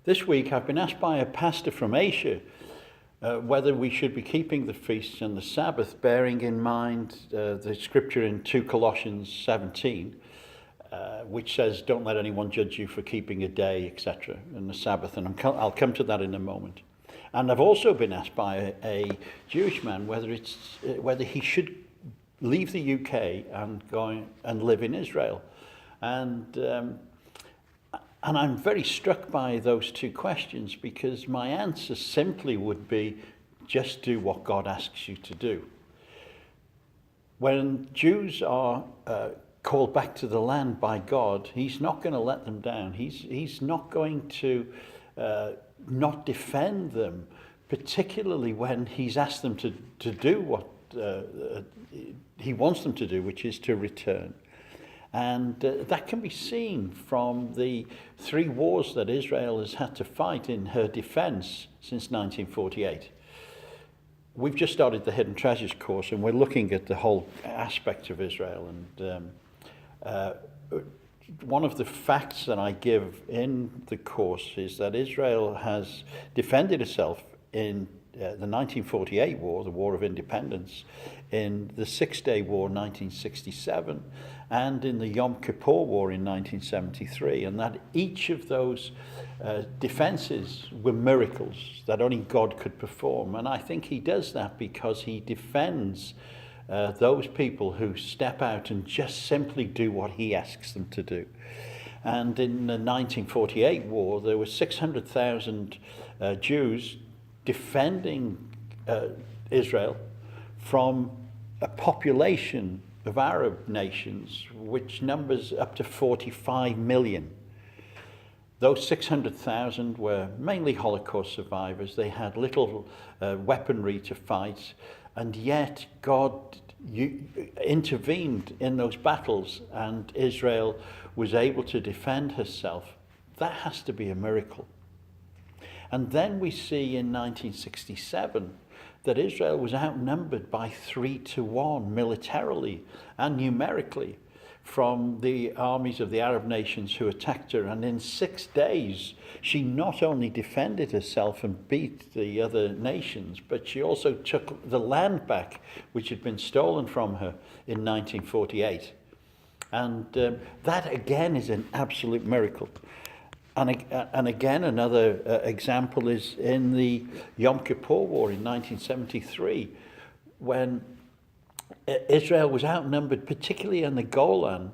This week I've been asked by a pastor from Asia whether we should be keeping the feasts and the Sabbath, bearing in mind the scripture in 2 Colossians 17, which says, don't let anyone judge you for keeping a day, etc., and the Sabbath, and I'll come to that in a moment. And I've also been asked by a Jewish man whether he should leave the UK and go and live in Israel. And I'm very struck by those two questions, because my answer simply would be, just do what God asks you to do. When Jews are called back to the land by God, he's not going to let them down. He's not going to not defend them, particularly when he's asked them to do what he wants them to do, which is to return. And that can be seen from the 3 wars that Israel has had to fight in her defense since 1948. We've just started the Hidden Treasures course, and we're looking at the whole aspect of Israel. And one of the facts that I give in the course is that Israel has defended itself in the 1948 war, the War of Independence, in the Six-Day War 1967, and in the Yom Kippur War in 1973, and that each of those defenses were miracles that only God could perform. And I think he does that because he defends those people who step out and just simply do what he asks them to do. And in the 1948 war, there were 600,000 Jews defending Israel from a population of Arab nations which numbers up to 45 million. Those 600,000 were mainly Holocaust survivors. They had little weaponry to fight, and yet God intervened in those battles, and Israel was able to defend herself. That has to be a miracle. And then we see in 1967 that Israel was outnumbered by 3-1 militarily and numerically from the armies of the Arab nations who attacked her. And in 6 days, she not only defended herself and beat the other nations, but she also took the land back, which had been stolen from her in 1948. And that again is an absolute miracle. And again, another example is in the Yom Kippur War in 1973, when Israel was outnumbered, particularly in the Golan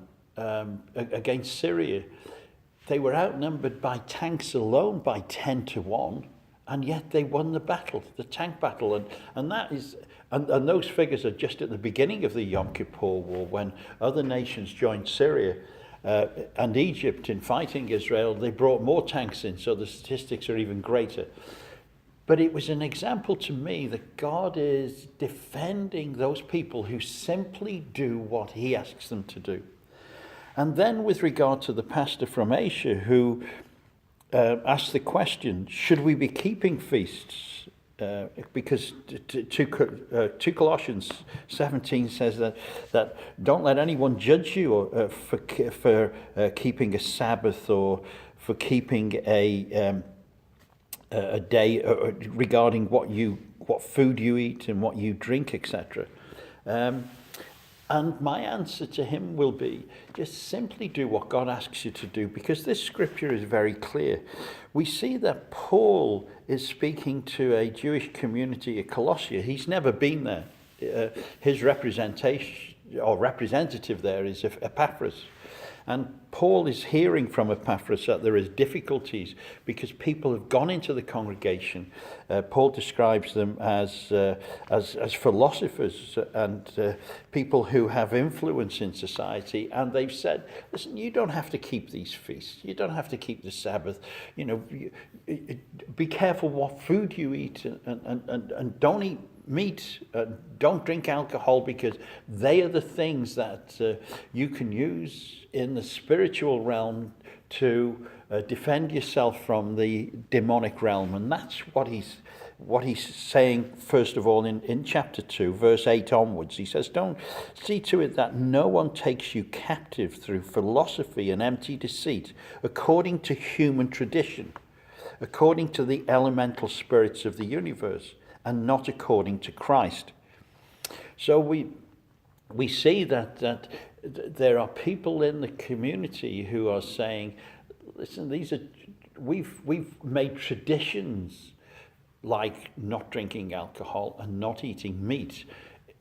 against Syria. They were outnumbered by tanks alone by 10-1, and yet they won the battle, the tank battle. And that is, and those figures are just at the beginning of the Yom Kippur War, when other nations joined Syria and Egypt in fighting Israel. They brought more tanks in, so the statistics are even greater. But it was an example to me that God is defending those people who simply do what he asks them to do. And then with regard to the pastor from Asia who asked the question, should we be keeping feasts? Because 2 Colossians 17 says that don't let anyone judge you for keeping a Sabbath, or for keeping a day regarding what food you eat and what you drink, etc. And my answer to him will be, just simply do what God asks you to do, because this scripture is very clear. We see that Paul is speaking to a Jewish community at Colossia. He's never been there. His representation or representative there is Epaphras. And Paul is hearing from Epaphras that there is difficulties because people have gone into the congregation. Paul describes them as philosophers and people who have influence in society. And they've said, listen, you don't have to keep these feasts. You don't have to keep the Sabbath. You know, be careful what food you eat, and don't eat meat, don't drink alcohol, because they are the things that you can use in the spiritual realm to defend yourself from the demonic realm. And that's what he's saying, first of all, in chapter 2, verse 8 onwards. He says, don't see to it that no one takes you captive through philosophy and empty deceit, according to human tradition, according to the elemental spirits of the universe, and not according to Christ. So we see that there are people in the community who are saying, listen, we've made traditions like not drinking alcohol and not eating meat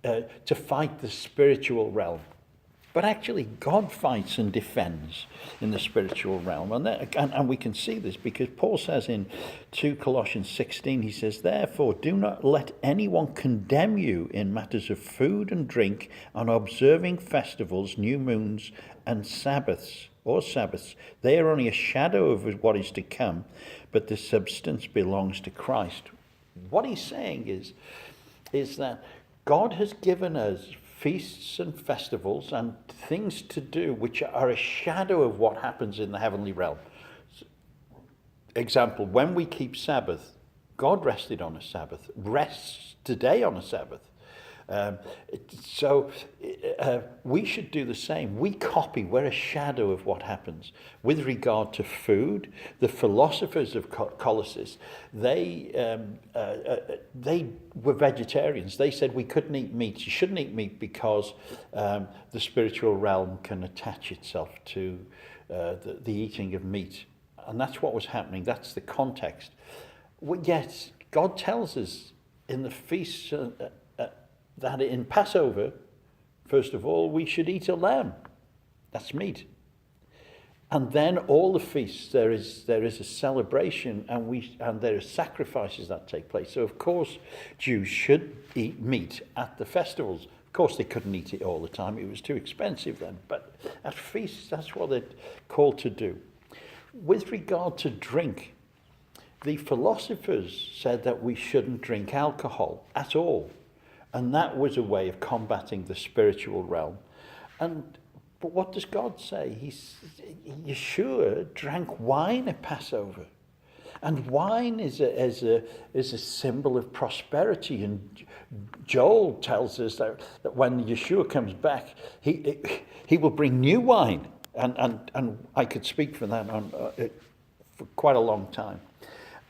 to fight the spiritual realm. But actually, God fights and defends in the spiritual realm. And we can see this because Paul says in 2 Colossians 16, he says, therefore, do not let anyone condemn you in matters of food and drink, on observing festivals, new moons, and Sabbaths. They are only a shadow of what is to come, but the substance belongs to Christ. What he's saying is that God has given us feasts and festivals and things to do which are a shadow of what happens in the heavenly realm. Example, when we keep Sabbath, God rested on a Sabbath, rests today on a Sabbath. So we should do the same. We're a shadow of what happens. With regard to food, the philosophers of Colossus, they were vegetarians. They said we couldn't eat meat. You shouldn't eat meat because the spiritual realm can attach itself to the eating of meat. And that's what was happening. That's the context. Yet God tells us in the feasts that in Passover, first of all, we should eat a lamb. That's meat. And then all the feasts, there is a celebration, and there are sacrifices that take place. So of course, Jews should eat meat at the festivals. Of course, they couldn't eat it all the time. It was too expensive then. But at feasts, that's what they're called to do. With regard to drink, the philosophers said that we shouldn't drink alcohol at all. And that was a way of combating the spiritual realm. But what does God say? Yeshua drank wine at Passover. And wine is a symbol of prosperity. And Joel tells us that when Yeshua comes back, he will bring new wine. And I could speak for that for quite a long time.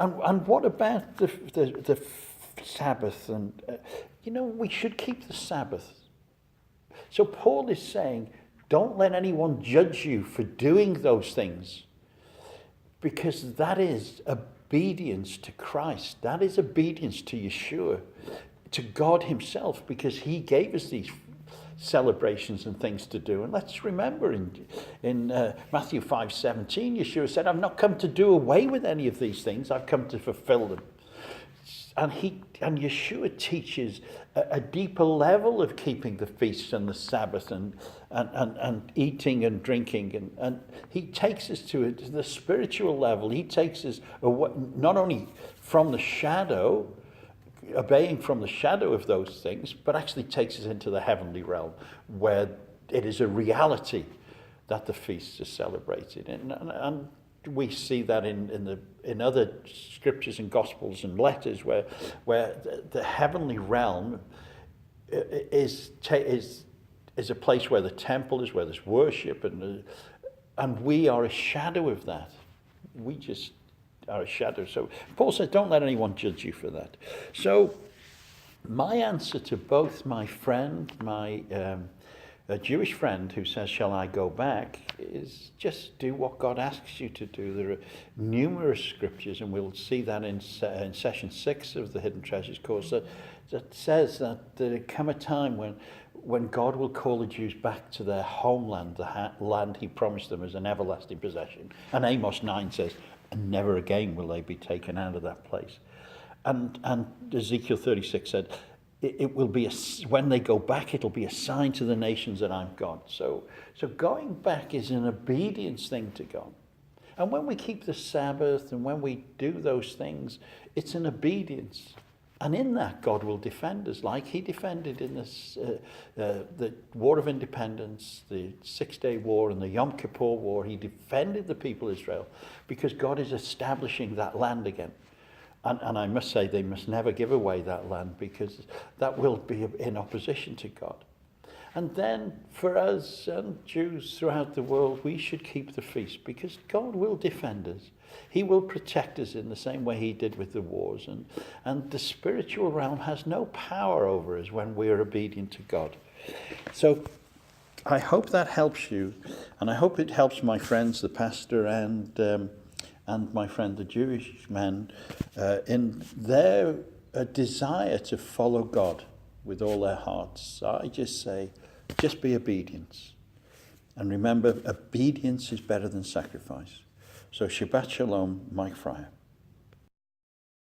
And what about the Sabbath? And we should keep the Sabbath. So Paul is saying, don't let anyone judge you for doing those things, because that is obedience to Christ. That is obedience to Yeshua, to God himself, because he gave us these celebrations and things to do. And let's remember in Matthew 5:17, Yeshua said, I've not come to do away with any of these things. I've come to fulfill them. And Yeshua teaches a deeper level of keeping the feasts and the Sabbath and eating and drinking. And he takes us to the spiritual level. He takes us away, not only from the shadow, obeying from the shadow of those things, but actually takes us into the heavenly realm, where it is a reality that the feasts are celebrated. And we see that in other scriptures and gospels and letters where the heavenly realm is a place where the temple is, where there's worship, and we are a shadow of that. We just are a shadow. So Paul says, don't let anyone judge you for that. So my answer to both my friend, a Jewish friend who says, shall I go back, is just do what God asks you to do. There are numerous scriptures, and we'll see that in session 6 of the Hidden Treasures course, that says that there come a time when God will call the Jews back to their homeland, the land he promised them as an everlasting possession. And Amos 9 says, and never again will they be taken out of that place. And Ezekiel 36 said, it will be when they go back, it'll be a sign to the nations that I'm God. So going back is an obedience thing to God. And when we keep the Sabbath and when we do those things, it's an obedience. And in that, God will defend us, like he defended in this the War of Independence, the 6-Day War, and the Yom Kippur War. He defended the people of Israel because God is establishing that land again. And I must say, they must never give away that land, because that will be in opposition to God. And then for us and Jews throughout the world, we should keep the feast, because God will defend us. He will protect us in the same way he did with the wars. And the spiritual realm has no power over us when we are obedient to God. So I hope that helps you. And I hope it helps my friends, the pastor and my friend, the Jewish men, in their desire to follow God with all their hearts. So I just say, just be obedient. And remember, obedience is better than sacrifice. So Shabbat Shalom, Mike Fryer.